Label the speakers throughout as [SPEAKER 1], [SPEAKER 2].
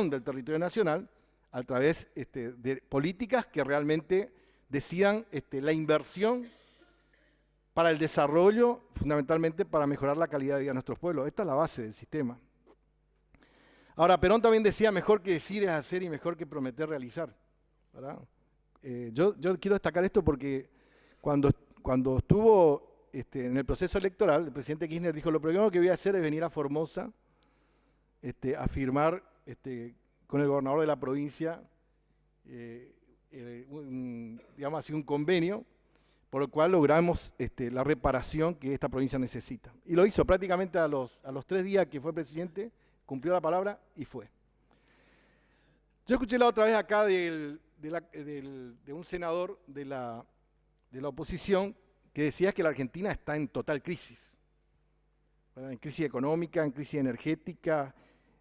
[SPEAKER 1] del territorio nacional a través de políticas que realmente decidan la inversión para el desarrollo, fundamentalmente para mejorar la calidad de vida de nuestros pueblos. Esta es la base del sistema. Ahora, Perón también decía, mejor que decir es hacer y mejor que prometer realizar, ¿verdad? Yo quiero destacar esto porque cuando estuvo en el proceso electoral, el presidente Kirchner dijo, lo primero que voy a hacer es venir a Formosa a firmar con el gobernador de la provincia, digamos así, un convenio por el cual logramos la reparación que esta provincia necesita. Y lo hizo prácticamente a los 3 días que fue presidente, cumplió la palabra y fue. Yo escuché la otra vez acá de un senador de la oposición que decía que la Argentina está en total crisis, ¿verdad? En crisis económica, en crisis energética,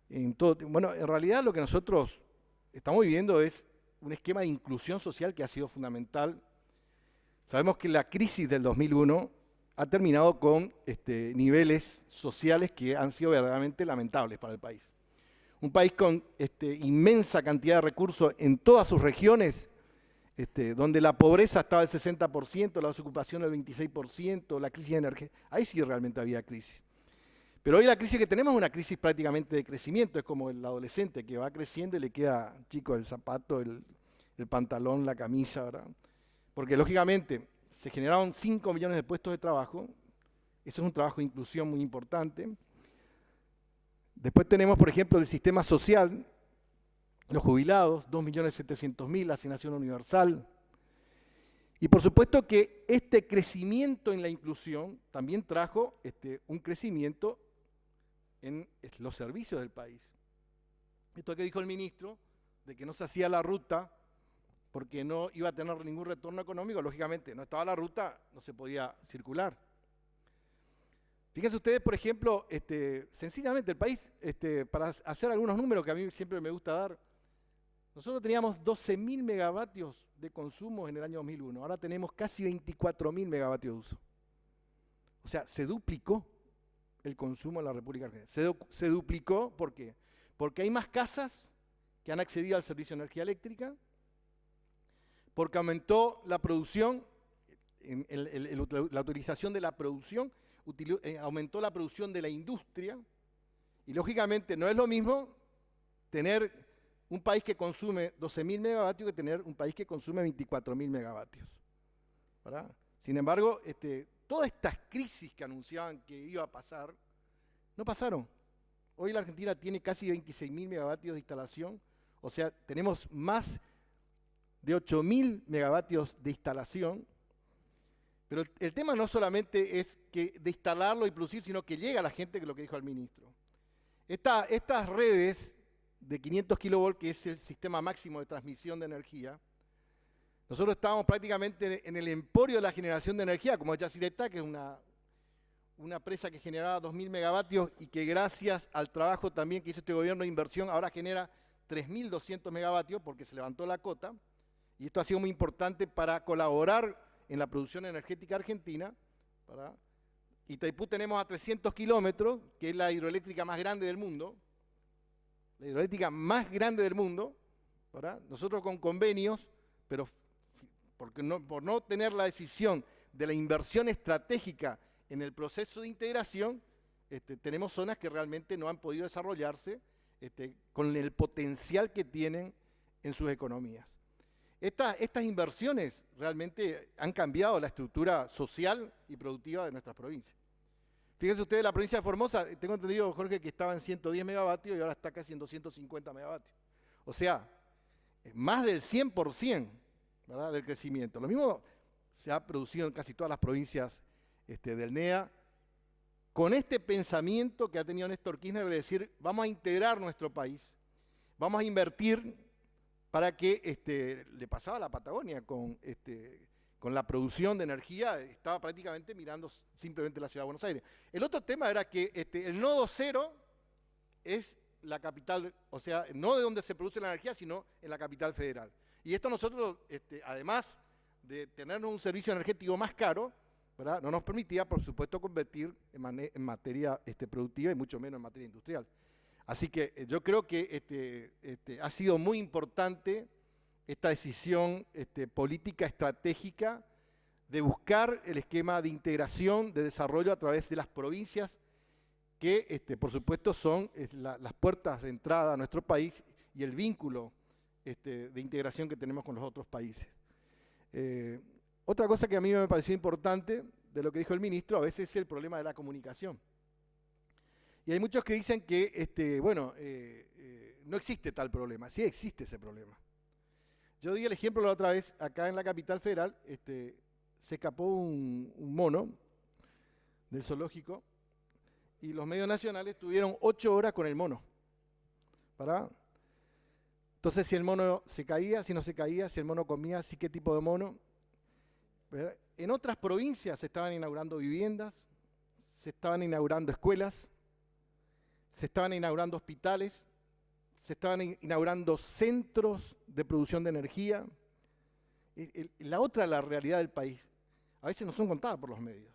[SPEAKER 1] en todo. Bueno, en realidad lo que nosotros estamos viviendo es un esquema de inclusión social que ha sido fundamental. Sabemos que la crisis del 2001 ha terminado con niveles sociales que han sido verdaderamente lamentables para el país. Un país con inmensa cantidad de recursos en todas sus regiones, donde la pobreza estaba al 60%, la desocupación al 26%, la crisis energética, ahí sí realmente había crisis. Pero hoy la crisis que tenemos es una crisis prácticamente de crecimiento, es como el adolescente que va creciendo y le queda chico el zapato, el pantalón, la camisa, ¿verdad? Porque lógicamente se generaron 5 millones de puestos de trabajo, eso es un trabajo de inclusión muy importante. Después tenemos, por ejemplo, el sistema social, los jubilados, 2.700.000, la asignación universal. Y por supuesto que este crecimiento en la inclusión también trajo un crecimiento en los servicios del país. Esto que dijo el ministro, de que no se hacía la ruta porque no iba a tener ningún retorno económico, lógicamente no estaba la ruta, no se podía circular. Fíjense ustedes, por ejemplo, sencillamente el país, para hacer algunos números que a mí siempre me gusta dar, nosotros teníamos 12.000 megavatios de consumo en el año 2001, ahora tenemos casi 24.000 megavatios de uso. O sea, se duplicó el consumo en la República Argentina. Se duplicó, ¿por qué? Porque hay más casas que han accedido al servicio de energía eléctrica, porque aumentó la producción, la utilización de la producción, aumentó la producción de la industria, y lógicamente no es lo mismo tener un país que consume 12.000 megavatios que tener un país que consume 24.000 megavatios, ¿verdad? Sin embargo, todas estas crisis que anunciaban que iba a pasar, no pasaron. Hoy la Argentina tiene casi 26.000 megavatios de instalación, o sea, tenemos más de 8.000 megavatios de instalación, pero el tema no solamente es que de instalarlo y producir, sino que llega a la gente, que es lo que dijo el ministro. Estas redes de 500 kilovolts, que es el sistema máximo de transmisión de energía, nosotros estábamos prácticamente en el emporio de la generación de energía, como es Yacyretá, que es una presa que generaba 2.000 megavatios y que gracias al trabajo también que hizo este gobierno de inversión, ahora genera 3.200 megavatios porque se levantó la cota, y esto ha sido muy importante para colaborar en la producción energética argentina, ¿verdad? Itaipú tenemos a 300 kilómetros, que es la hidroeléctrica más grande del mundo, ¿verdad? Nosotros con convenios, pero por no tener la decisión de la inversión estratégica en el proceso de integración, tenemos zonas que realmente no han podido desarrollarse con el potencial que tienen en sus economías. Estas inversiones realmente han cambiado la estructura social y productiva de nuestras provincias. Fíjense ustedes, la provincia de Formosa, tengo entendido, Jorge, que estaba en 110 megavatios y ahora está casi en 250 megavatios. O sea, más del 100%, ¿verdad?, del crecimiento. Lo mismo se ha producido en casi todas las provincias del NEA, con este pensamiento que ha tenido Néstor Kirchner de decir, vamos a integrar nuestro país, vamos a invertir para que le pasaba a la Patagonia con la producción de energía, estaba prácticamente mirando simplemente la ciudad de Buenos Aires. El otro tema era que el nodo cero es la capital, o sea, no de donde se produce la energía, sino en la capital federal. Y esto nosotros, además de tenernos un servicio energético más caro, ¿verdad?, no nos permitía, por supuesto, convertir en materia productiva y mucho menos en materia industrial. Así que yo creo que ha sido muy importante esta decisión política estratégica de buscar el esquema de integración, de desarrollo a través de las provincias que, por supuesto, son las puertas de entrada a nuestro país y el vínculo de integración que tenemos con los otros países. Otra cosa que a mí me pareció importante de lo que dijo el ministro, a veces es el problema de la comunicación. Y hay muchos que dicen que, no existe tal problema. Sí existe ese problema. Yo di el ejemplo la otra vez, acá en la capital federal, se escapó un mono del zoológico y los medios nacionales tuvieron 8 horas con el mono. Entonces, si el mono se caía, si no se caía, si el mono comía, si qué tipo de mono. ¿Verdad? En otras provincias se estaban inaugurando viviendas, se estaban inaugurando escuelas, se estaban inaugurando hospitales, se estaban inaugurando centros de producción de energía. La realidad del país, a veces no son contadas por los medios.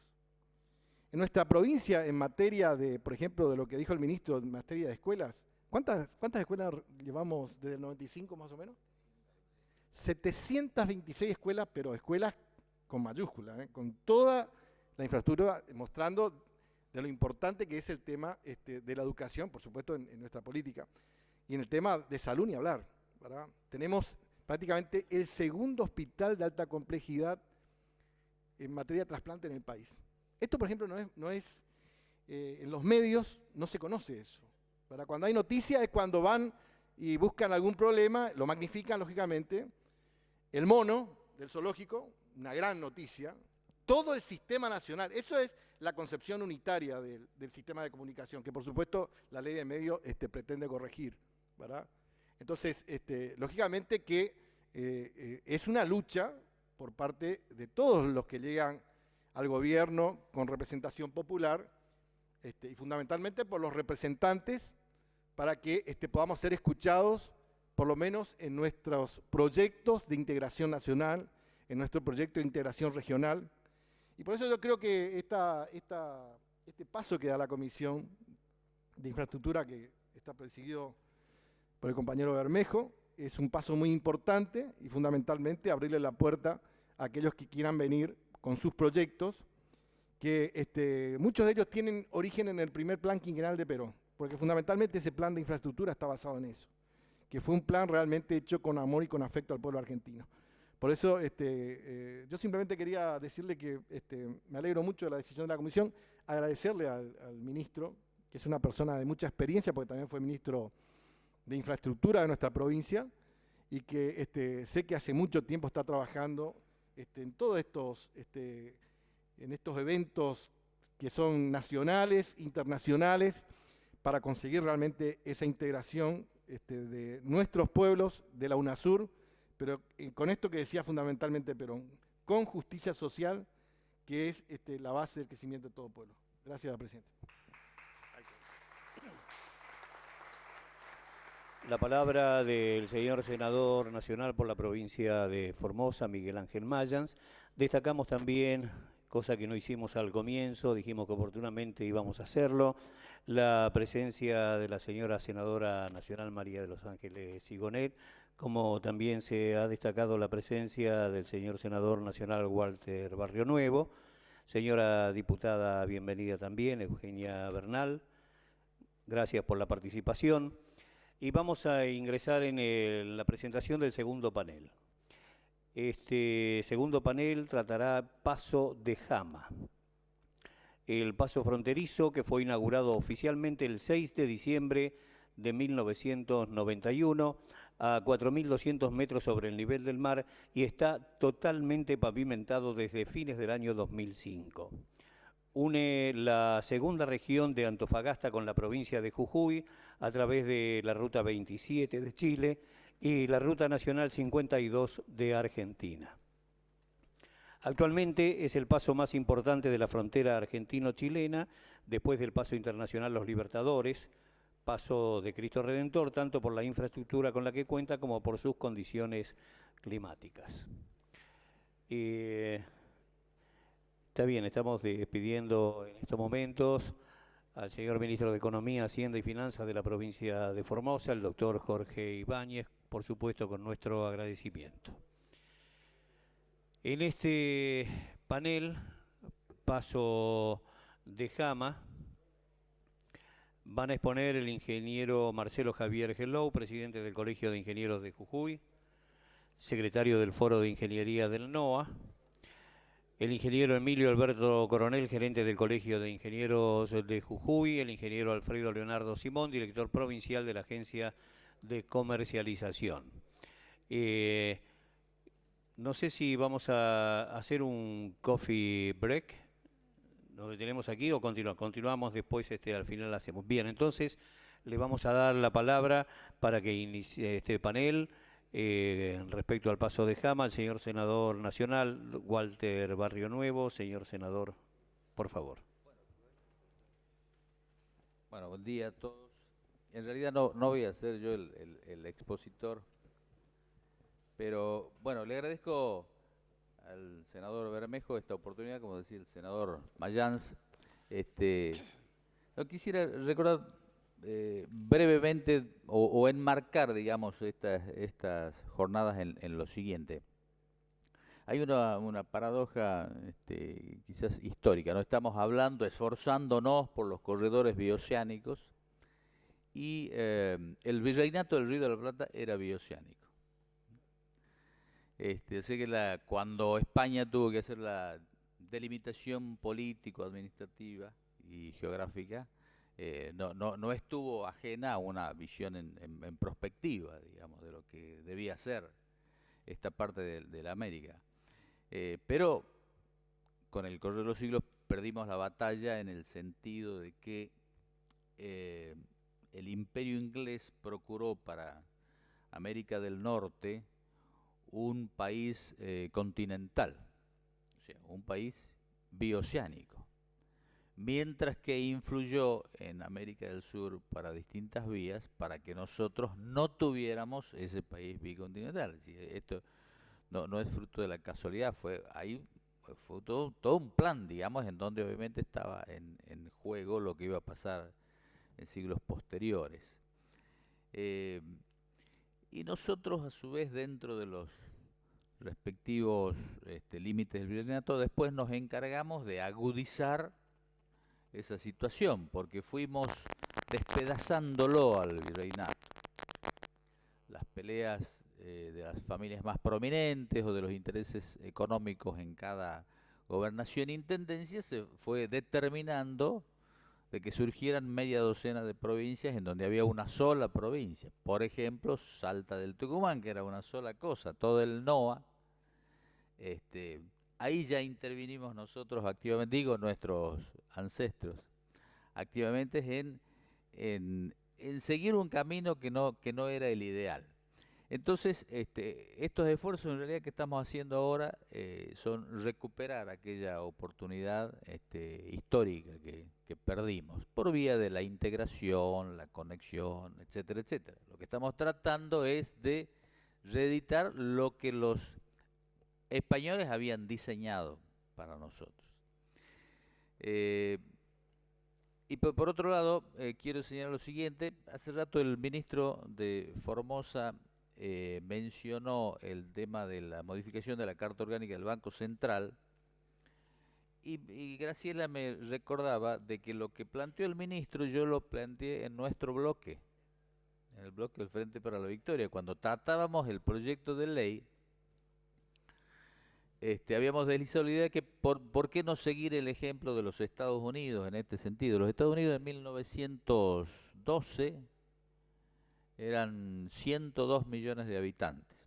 [SPEAKER 1] En nuestra provincia, en materia de, por ejemplo, de lo que dijo el ministro en materia de escuelas, ¿cuántas escuelas llevamos desde el 95 más o menos? 726 escuelas, pero escuelas con mayúsculas, con toda la infraestructura, mostrando de lo importante que es el tema de la educación, por supuesto, en nuestra política. Y en el tema de salud ni hablar, ¿verdad? Tenemos prácticamente el segundo hospital de alta complejidad en materia de trasplante en el país. Esto, por ejemplo, no es en los medios no se conoce eso. ¿Verdad? Cuando hay noticias es cuando van y buscan algún problema, lo magnifican, lógicamente. El mono del zoológico, una gran noticia. Todo el sistema nacional, eso es la concepción unitaria del sistema de comunicación, que por supuesto la ley de medios pretende corregir, ¿verdad? Entonces, lógicamente que es una lucha por parte de todos los que llegan al gobierno con representación popular y fundamentalmente por los representantes para que podamos ser escuchados por lo menos en nuestros proyectos de integración nacional, en nuestro proyecto de integración regional. Y por eso yo creo que este paso que da la Comisión de Infraestructura, que está presidido por el compañero Bermejo, es un paso muy importante y fundamentalmente abrirle la puerta a aquellos que quieran venir con sus proyectos, que muchos de ellos tienen origen en el primer plan quinquenal de Perón, porque fundamentalmente ese plan de infraestructura está basado en eso, que fue un plan realmente hecho con amor y con afecto al pueblo argentino. Por eso yo simplemente quería decirle que me alegro mucho de la decisión de la Comisión, agradecerle al ministro, que es una persona de mucha experiencia, porque también fue ministro de Infraestructura de nuestra provincia, y que sé que hace mucho tiempo está trabajando en todos en estos eventos que son nacionales, internacionales, para conseguir realmente esa integración de nuestros pueblos, de la UNASUR, pero con esto que decía fundamentalmente Perón, con justicia social, que es la base del crecimiento de todo pueblo. Gracias, presidente.
[SPEAKER 2] La palabra del señor senador nacional por la provincia de Formosa, Miguel Ángel Mayans. Destacamos también, cosa que no hicimos al comienzo, dijimos que oportunamente íbamos a hacerlo, la presencia de la señora senadora nacional María de los Ángeles Sigonet, como también se ha destacado la presencia del señor senador nacional Walter Barrio Nuevo, señora diputada bienvenida también, Eugenia Bernal, gracias por la participación. Y vamos a ingresar en la presentación del segundo panel. Este segundo panel tratará Paso de Jama, el paso fronterizo que fue inaugurado oficialmente el 6 de diciembre de 1991 a 4.200 metros sobre el nivel del mar y está totalmente pavimentado desde fines del año 2005. Une la segunda región de Antofagasta con la provincia de Jujuy a través de la Ruta 27 de Chile y la Ruta Nacional 52 de Argentina. Actualmente es el paso más importante de la frontera argentino-chilena, después del paso internacional Los Libertadores, paso de Cristo Redentor, tanto por la infraestructura con la que cuenta como por sus condiciones climáticas. Está bien, estamos despidiendo en estos momentos al señor ministro de Economía, Hacienda y Finanzas de la provincia de Formosa, el doctor Jorge Ibáñez, por supuesto con nuestro agradecimiento. En este panel, paso de Jama, van a exponer el ingeniero Marcelo Javier Gelou, presidente del Colegio de Ingenieros de Jujuy, secretario del Foro de Ingeniería del NOA, el ingeniero Emilio Alberto Coronel, gerente del Colegio de Ingenieros de Jujuy, el ingeniero Alfredo Leonardo Simón, director provincial de la Agencia de Comercialización. No sé si vamos a hacer un coffee break, nos detenemos aquí o continuamos después, al final hacemos. Bien, entonces le vamos a dar la palabra para que inicie este panel. Respecto al paso de Jama, el señor senador nacional Walter Barrio Nuevo. Señor senador, por favor.
[SPEAKER 3] Bueno, buen día a todos. En realidad no voy a ser yo el expositor, pero bueno, le agradezco al senador Bermejo esta oportunidad, como decía el senador Mayans. No quisiera recordar brevemente o enmarcar, digamos, estas jornadas en lo siguiente. Hay una paradoja quizás histórica, ¿no? Estamos hablando, esforzándonos por los corredores bioceánicos y el virreinato del Río de la Plata era bioceánico. Sé que cuando España tuvo que hacer la delimitación político-administrativa y geográfica, no estuvo ajena a una visión en perspectiva, digamos, de lo que debía ser esta parte de la América. Pero con el correr de los siglos perdimos la batalla en el sentido de que el imperio inglés procuró para América del Norte un país continental, o sea, un país bioceánico, mientras que influyó en América del Sur para distintas vías para que nosotros no tuviéramos ese país bicontinental. Esto no es fruto de la casualidad, fue todo un plan, digamos, en donde obviamente estaba en juego lo que iba a pasar en siglos posteriores. Y nosotros, a su vez, dentro de los respectivos límites del virreinato, después nos encargamos de agudizar esa situación, porque fuimos despedazándolo al virreinato. Las peleas de las familias más prominentes o de los intereses económicos en cada gobernación e intendencia se fue determinando de que surgieran media docena de provincias en donde había una sola provincia. Por ejemplo, Salta del Tucumán, que era una sola cosa, todo el NOA. Ahí ya intervinimos nosotros activamente, digo nuestros ancestros, activamente en seguir un camino que no era el ideal. Entonces, estos esfuerzos en realidad que estamos haciendo ahora son recuperar aquella oportunidad histórica que perdimos por vía de la integración, la conexión, etcétera, etcétera. Lo que estamos tratando es de reeditar lo que los españoles habían diseñado para nosotros. Y por otro lado, quiero señalar lo siguiente. Hace rato el ministro de Formosa mencionó el tema de la modificación de la Carta Orgánica del Banco Central y Graciela me recordaba de que lo que planteó el ministro yo lo planteé en nuestro bloque, en el bloque del Frente para la Victoria, cuando tratábamos el proyecto de ley. Habíamos deslizado la idea de que por qué no seguir el ejemplo de los Estados Unidos en este sentido. Los Estados Unidos en 1912 eran 102 millones de habitantes.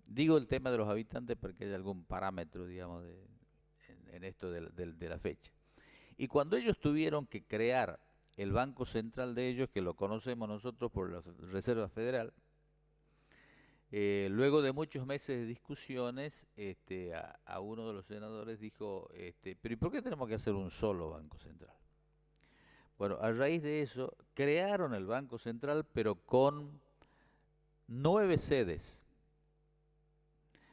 [SPEAKER 3] Digo el tema de los habitantes porque hay algún parámetro, digamos, en esto de la fecha. Y cuando ellos tuvieron que crear el Banco Central de ellos, que lo conocemos nosotros por la Reserva Federal, luego de muchos meses de discusiones, a uno de los senadores dijo, pero ¿y por qué tenemos que hacer un solo Banco Central? Bueno, a raíz de eso, crearon el Banco Central, pero con 9 sedes.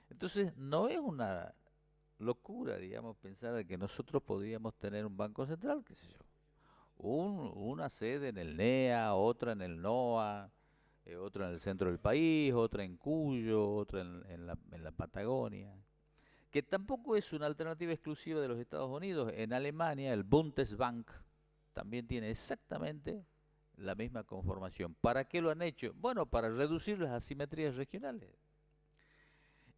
[SPEAKER 3] Entonces, no es una locura, digamos, pensar de que nosotros podríamos tener un Banco Central, qué sé yo, una sede en el NEA, otra en el NOA, otra en el centro del país, otra en Cuyo, otra en la Patagonia, que tampoco es una alternativa exclusiva de los Estados Unidos. En Alemania el Bundesbank también tiene exactamente la misma conformación. ¿Para qué lo han hecho? Bueno, para reducir las asimetrías regionales.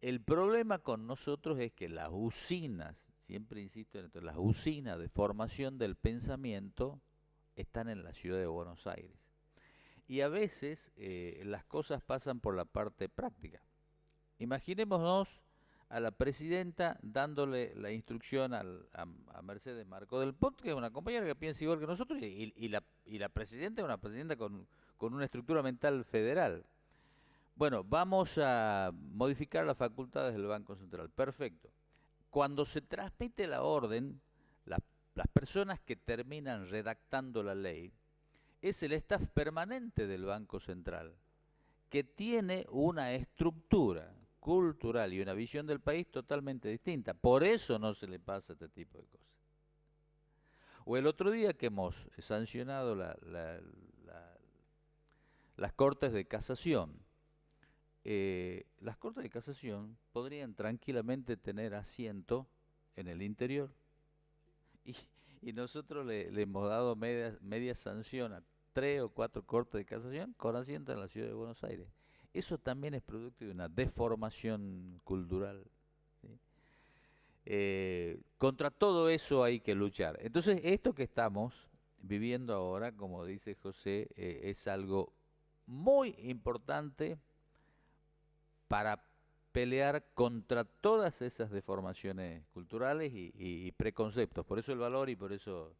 [SPEAKER 3] El problema con nosotros es que las usinas, siempre insisto en esto, las usinas de formación del pensamiento están en la ciudad de Buenos Aires. Y a veces las cosas pasan por la parte práctica. Imaginémonos a la presidenta dándole la instrucción a Mercedes Marco del Pont, que es una compañera que piensa igual que nosotros, y la presidenta es una presidenta con una estructura mental federal. Bueno, vamos a modificar las facultades del Banco Central. Perfecto. Cuando se transmite la orden, las personas que terminan redactando la ley es el staff permanente del Banco Central, que tiene una estructura cultural y una visión del país totalmente distinta. Por eso no se le pasa este tipo de cosas. O el otro día que hemos sancionado las Cortes de Casación. Las Cortes de Casación podrían tranquilamente tener asiento en el interior. Y nosotros le hemos dado media sanción a 3 o 4 Cortes de Casación con asiento en la ciudad de Buenos Aires. Eso también es producto de una deformación cultural, ¿sí? Contra todo eso hay que luchar. Entonces, esto que estamos viviendo ahora, como dice José, es algo muy importante para pelear contra todas esas deformaciones culturales y preconceptos. Por eso el valor y por eso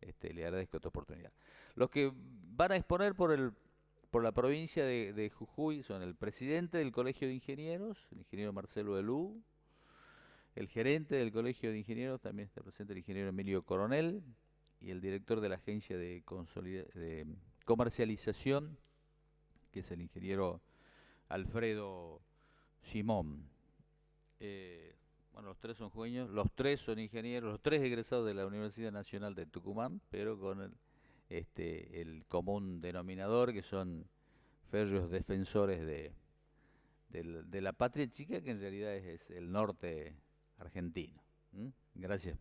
[SPEAKER 3] le agradezco esta oportunidad. Los que van a exponer por la provincia de Jujuy son el presidente del Colegio de Ingenieros, el ingeniero Marcelo Elú, el gerente del Colegio de Ingenieros, también está presente el ingeniero Emilio Coronel, y el director de la agencia de comercialización, que es el ingeniero Alfredo Simón. Bueno, los tres son jujeños, los tres son ingenieros, los tres egresados de la Universidad Nacional de Tucumán, pero con el común denominador, que son férreos defensores de la patria chica, que en realidad es el norte argentino. Gracias.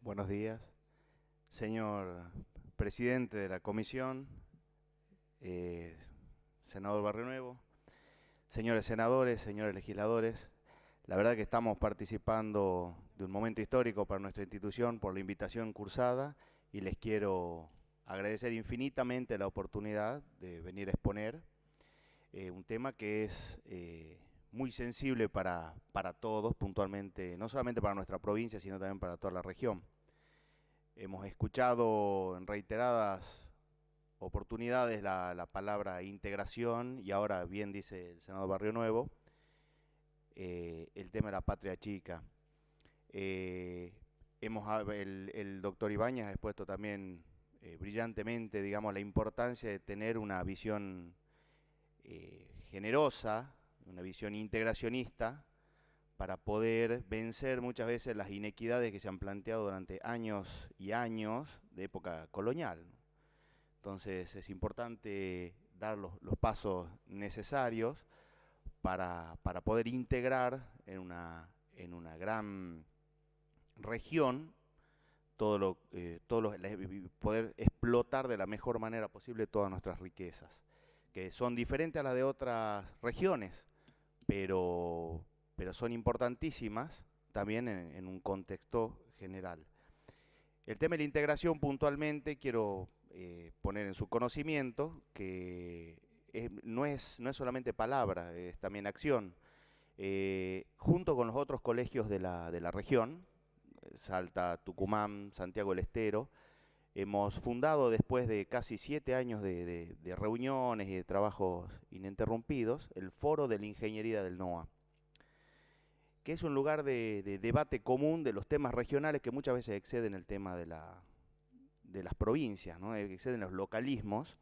[SPEAKER 4] Buenos días, señor presidente de la comisión, senador Barrio Nuevo, señores senadores, señores legisladores. La verdad que estamos participando de un momento histórico para nuestra institución por la invitación cursada y les quiero agradecer infinitamente la oportunidad de venir a exponer un tema que es muy sensible para todos, puntualmente, no solamente para nuestra provincia, sino también para toda la región. Hemos escuchado en reiteradas oportunidades la palabra integración y ahora bien dice el senador Barrio Nuevo, el tema de la patria chica. El doctor Ibáñez ha expuesto también brillantemente, digamos, la importancia de tener una visión generosa, una visión integracionista, para poder vencer muchas veces las inequidades que se han planteado durante años y años de época colonial. Entonces es importante dar los pasos necesarios para poder integrar en una gran región poder explotar de la mejor manera posible todas nuestras riquezas, que son diferentes a las de otras regiones, pero son importantísimas también en un contexto general. El tema de la integración puntualmente quiero poner en su conocimiento que no es solamente palabra, es también acción. Junto con los otros colegios de la región, Salta, Tucumán, Santiago del Estero, hemos fundado después de casi 7 años de reuniones y de trabajos ininterrumpidos el Foro de la Ingeniería del NOA, que es un lugar de debate común de los temas regionales que muchas veces exceden el tema de las provincias, ¿no? Exceden los localismos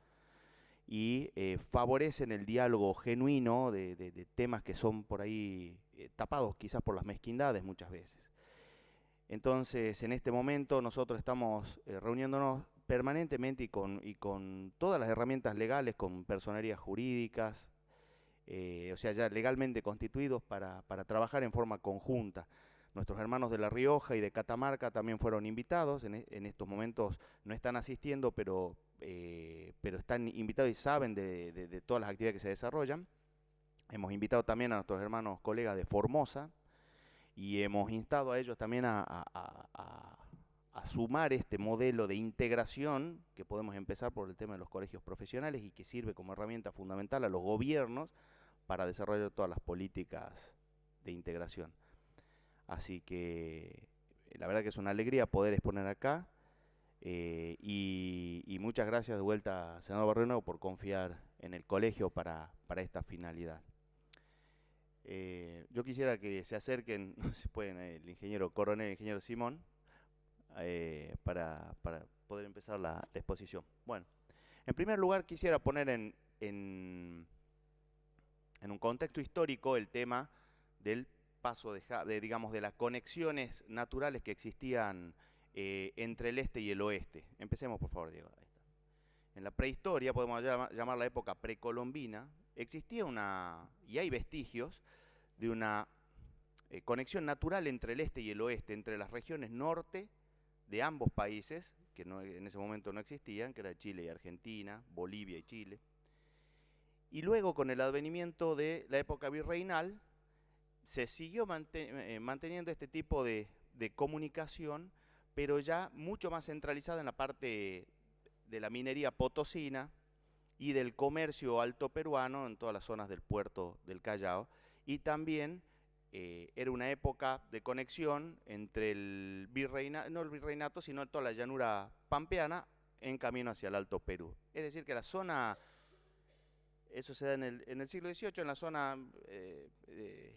[SPEAKER 4] y favorecen el diálogo genuino de temas que son por ahí tapados quizás por las mezquindades muchas veces. Entonces, en este momento nosotros estamos reuniéndonos permanentemente y con todas las herramientas legales, con personerías jurídicas, o sea, ya legalmente constituidos para trabajar en forma conjunta. Nuestros hermanos de La Rioja y de Catamarca también fueron invitados, en estos momentos no están asistiendo, pero están invitados y saben de todas las actividades que se desarrollan. Hemos invitado también a nuestros hermanos colegas de Formosa y hemos instado a ellos también a sumar este modelo de integración que podemos empezar por el tema de los colegios profesionales y que sirve como herramienta fundamental a los gobiernos para desarrollar todas las políticas de integración. Así que la verdad que es una alegría poder exponer acá y muchas gracias de vuelta, senador Barrio Nuevo, por confiar en el colegio para esta finalidad. Yo quisiera que se acerquen, no se pueden, el ingeniero coronel, el ingeniero Simón, para poder empezar la exposición. Bueno, en primer lugar quisiera poner en un contexto histórico el tema del paso digamos, de las conexiones naturales que existían entre el este y el oeste. Empecemos, por favor, Diego. Ahí está. En la prehistoria, podemos llamar la época precolombina, existía y hay vestigios de una conexión natural entre el este y el oeste, entre las regiones norte de ambos países, que en ese momento no existían, que era Chile y Argentina, Bolivia y Chile. Y luego, con el advenimiento de la época virreinal, se siguió manteniendo este tipo de comunicación, pero ya mucho más centralizada en la parte de la minería potosina y del comercio alto peruano en todas las zonas del puerto del Callao. Y también era una época de conexión entre el virreinato, no el virreinato, sino toda la llanura pampeana en camino hacia el Alto Perú. Es decir, que la zona, eso se da en el siglo XVIII, en la zona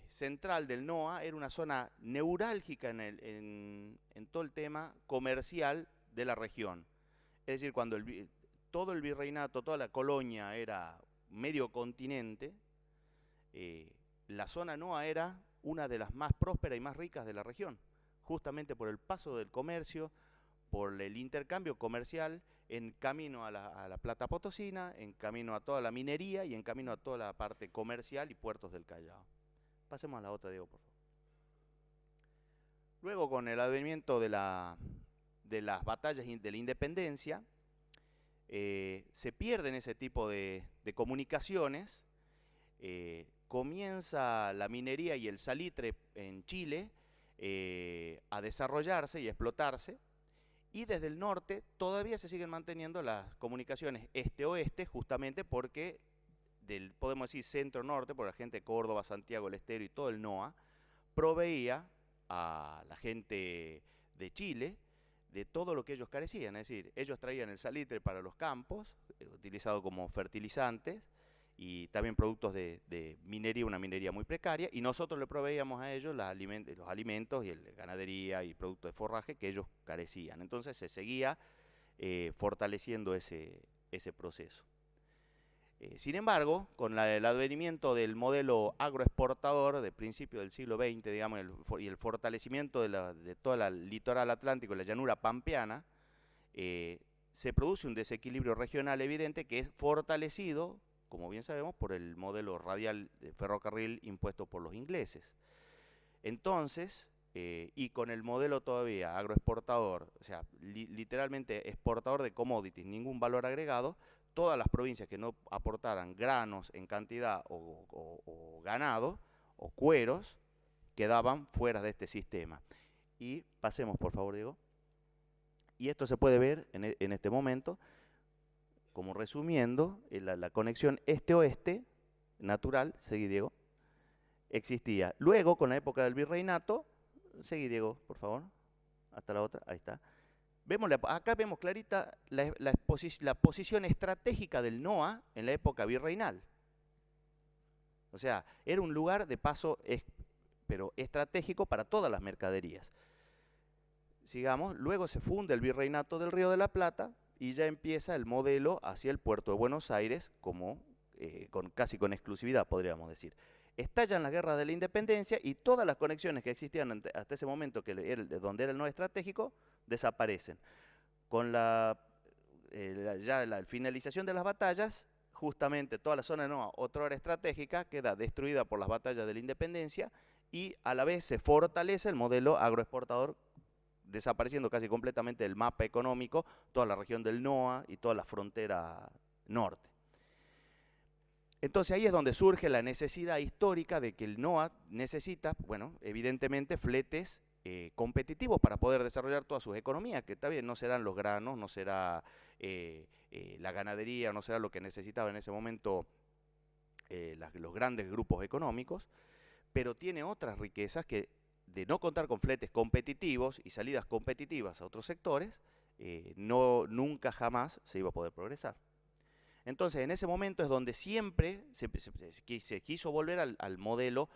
[SPEAKER 4] central del NOA, era una zona neurálgica en todo el tema comercial de la región. Es decir, cuando todo el virreinato, toda la colonia era medio continente, la zona NOA era una de las más prósperas y más ricas de la región, justamente por el paso del comercio, por el intercambio comercial en camino a la plata potosina, en camino a toda la minería y en camino a toda la parte comercial y puertos del Callao. Pasemos a la otra, Diego, por favor. Luego, con el advenimiento de las batallas de la independencia, se pierden ese tipo de comunicaciones, comienza la minería y el salitre en Chile a desarrollarse y a explotarse, y desde el norte todavía se siguen manteniendo las comunicaciones este-oeste, justamente porque podemos decir centro-norte, por la gente de Córdoba, Santiago del Estero y todo el NOA, proveía a la gente de Chile de todo lo que ellos carecían. Es decir, ellos traían el salitre para los campos, utilizado como fertilizantes, y también productos de minería, una minería muy precaria, y nosotros le proveíamos a ellos los alimentos y la ganadería y productos de forraje que ellos carecían. Entonces se seguía fortaleciendo ese proceso. Sin embargo, con el advenimiento del modelo agroexportador de principio del siglo XX, digamos, y el fortalecimiento de toda el litoral atlántico y la llanura pampeana, se produce un desequilibrio regional evidente que es fortalecido, como bien sabemos, por el modelo radial de ferrocarril impuesto por los ingleses. Entonces, y con el modelo todavía agroexportador, o sea, literalmente exportador de commodities, ningún valor agregado, todas las provincias que no aportaran granos en cantidad o ganado o cueros quedaban fuera de este sistema. Y pasemos, por favor, Diego. Y esto se puede ver en este momento, como resumiendo, la conexión este-oeste natural, seguí Diego, existía. Luego, con la época del virreinato, seguí Diego, por favor, hasta la otra, ahí está. Acá vemos clarita la posición estratégica del NOA en la época virreinal. O sea, era un lugar de paso, pero estratégico para todas las mercaderías. Sigamos, luego se funda el virreinato del Río de la Plata y ya empieza el modelo hacia el puerto de Buenos Aires, casi con exclusividad, podríamos decir. Estallan las guerras de la independencia y todas las conexiones que existían hasta ese momento, donde era el no estratégico, desaparecen. Con la finalización de las batallas, justamente toda la zona de Noa, otra hora estratégica, queda destruida por las batallas de la independencia y a la vez se fortalece el modelo agroexportador, desapareciendo casi completamente del mapa económico toda la región del NOA y toda la frontera norte. Entonces ahí es donde surge la necesidad histórica de que el NOA necesita, bueno, evidentemente fletes competitivos para poder desarrollar todas sus economías, que también no serán los granos, no será la ganadería, no será lo que necesitaba en ese momento los grandes grupos económicos, pero tiene otras riquezas que, de no contar con fletes competitivos y salidas competitivas a otros sectores, nunca jamás se iba a poder progresar. Entonces, en ese momento es donde siempre se quiso volver al modelo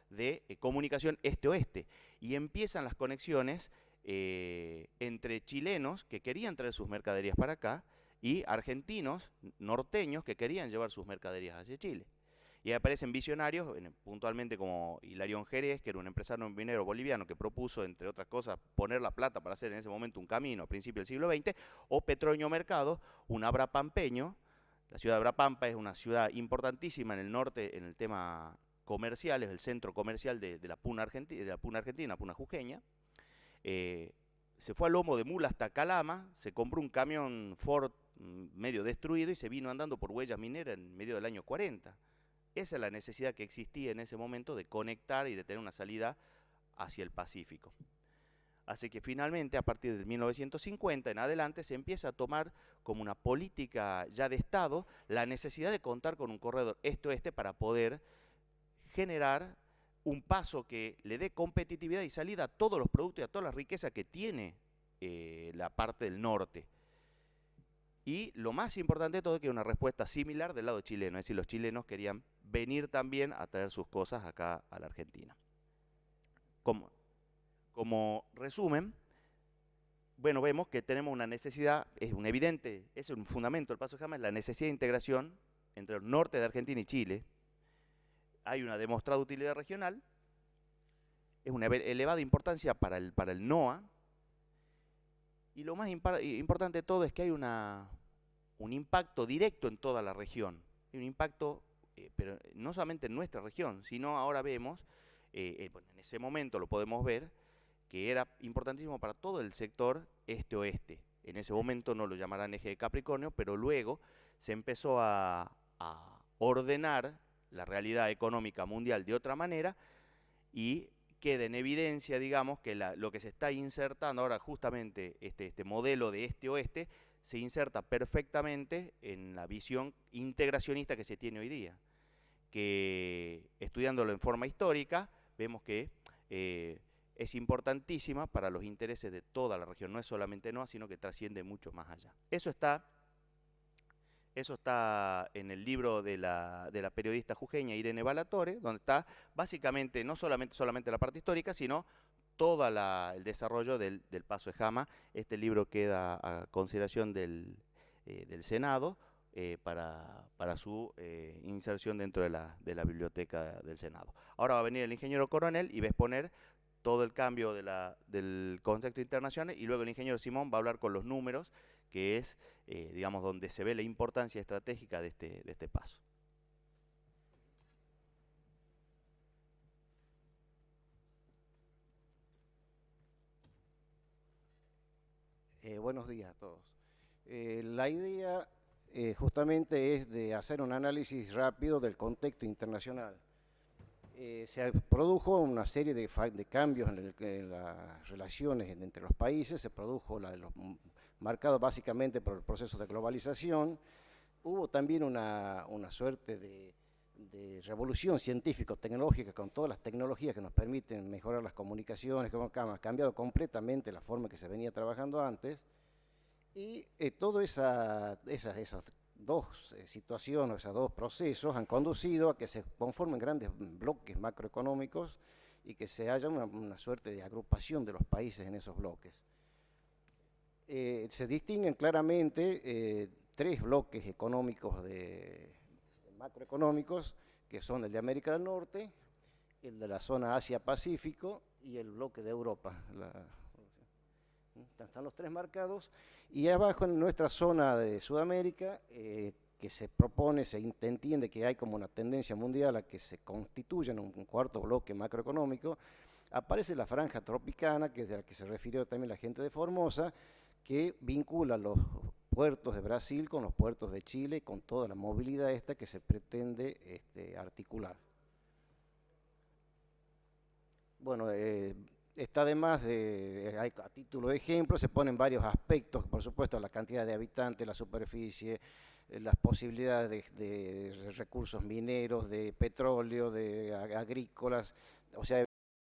[SPEAKER 4] de comunicación este-oeste, y empiezan las conexiones entre chilenos que querían traer sus mercaderías para acá y argentinos, norteños, que querían llevar sus mercaderías hacia Chile. Y ahí aparecen visionarios, puntualmente como Hilarión Jerez, que era un empresario minero boliviano que propuso, entre otras cosas, poner la plata para hacer en ese momento un camino a principios del siglo XX, o Petroño Mercado, un abrapampeño. La ciudad de Abrapampa es una ciudad importantísima en el norte en el tema comercial, es el centro comercial de la Puna Argentina, Puna Jujeña. Se fue a lomo de mula hasta Calama, se compró un camión Ford medio destruido y se vino andando por huellas mineras en medio del año 40. Esa es la necesidad que existía en ese momento de conectar y de tener una salida hacia el Pacífico. Así que finalmente, a partir de 1950 en adelante, se empieza a tomar como una política ya de Estado la necesidad de contar con un corredor este-oeste para poder generar un paso que le dé competitividad y salida a todos los productos y a todas las riquezas que tiene la parte del norte. Y lo más importante de todo es que una respuesta similar del lado chileno, es decir, los chilenos querían venir también a traer sus cosas acá a la Argentina. Como resumen, bueno, vemos que tenemos una necesidad, es un fundamento del Paso de Jama, es la necesidad de integración entre el norte de Argentina y Chile. Hay una demostrada utilidad regional, es una elevada importancia para el NOA, y lo más importante de todo es que hay un impacto directo en toda la región. Hay un impacto, pero no solamente en nuestra región, sino ahora vemos, bueno, en ese momento lo podemos ver, que era importantísimo para todo el sector este-oeste. En ese momento no lo llamarán eje de Capricornio, pero luego se empezó a ordenar la realidad económica mundial de otra manera y queda en evidencia, digamos, que lo que se está insertando ahora, justamente este modelo de este-oeste, se inserta perfectamente en la visión integracionista que se tiene hoy día, que estudiándolo en forma histórica, vemos que es importantísima para los intereses de toda la región, no es solamente NOA, sino que trasciende mucho más allá. Eso está en el libro de la periodista jujeña Irene Balatore, donde está básicamente, no solamente la parte histórica, sino todo el desarrollo del Paso de Jama. Este libro queda a consideración del Senado para su inserción dentro de la biblioteca del Senado. Ahora va a venir el ingeniero Coronel y va a exponer todo el cambio del contexto internacional, y luego el ingeniero Simón va a hablar con los números, que es, digamos, donde se ve la importancia estratégica de este paso.
[SPEAKER 5] Buenos días a todos. La idea justamente es de hacer un análisis rápido del contexto internacional. Se produjo una serie de cambios en las relaciones entre los países, se produjo marcado básicamente por el proceso de globalización. Hubo también una suerte de revolución científico-tecnológica con todas las tecnologías que nos permiten mejorar las comunicaciones, que han cambiado completamente la forma que se venía trabajando antes. Y todas esas dos situaciones, esos dos procesos han conducido a que se conformen grandes bloques macroeconómicos y que se haya una suerte de agrupación de los países en esos bloques. Se distinguen claramente tres bloques económicos macroeconómicos que son el de América del Norte, el de la zona Asia-Pacífico y el bloque de Europa. Están los tres marcados, y abajo en nuestra zona de Sudamérica, que se propone, se entiende que hay como una tendencia mundial a que se constituyan un cuarto bloque macroeconómico, aparece la franja tropicana, que es de la que se refirió también la gente de Formosa, que vincula los puertos de Brasil con los puertos de Chile, con toda la movilidad esta que se pretende articular. Bueno, está además, a título de ejemplo, se ponen varios aspectos, por supuesto, la cantidad de habitantes, la superficie, las posibilidades de recursos mineros, de petróleo, de agrícolas, o sea,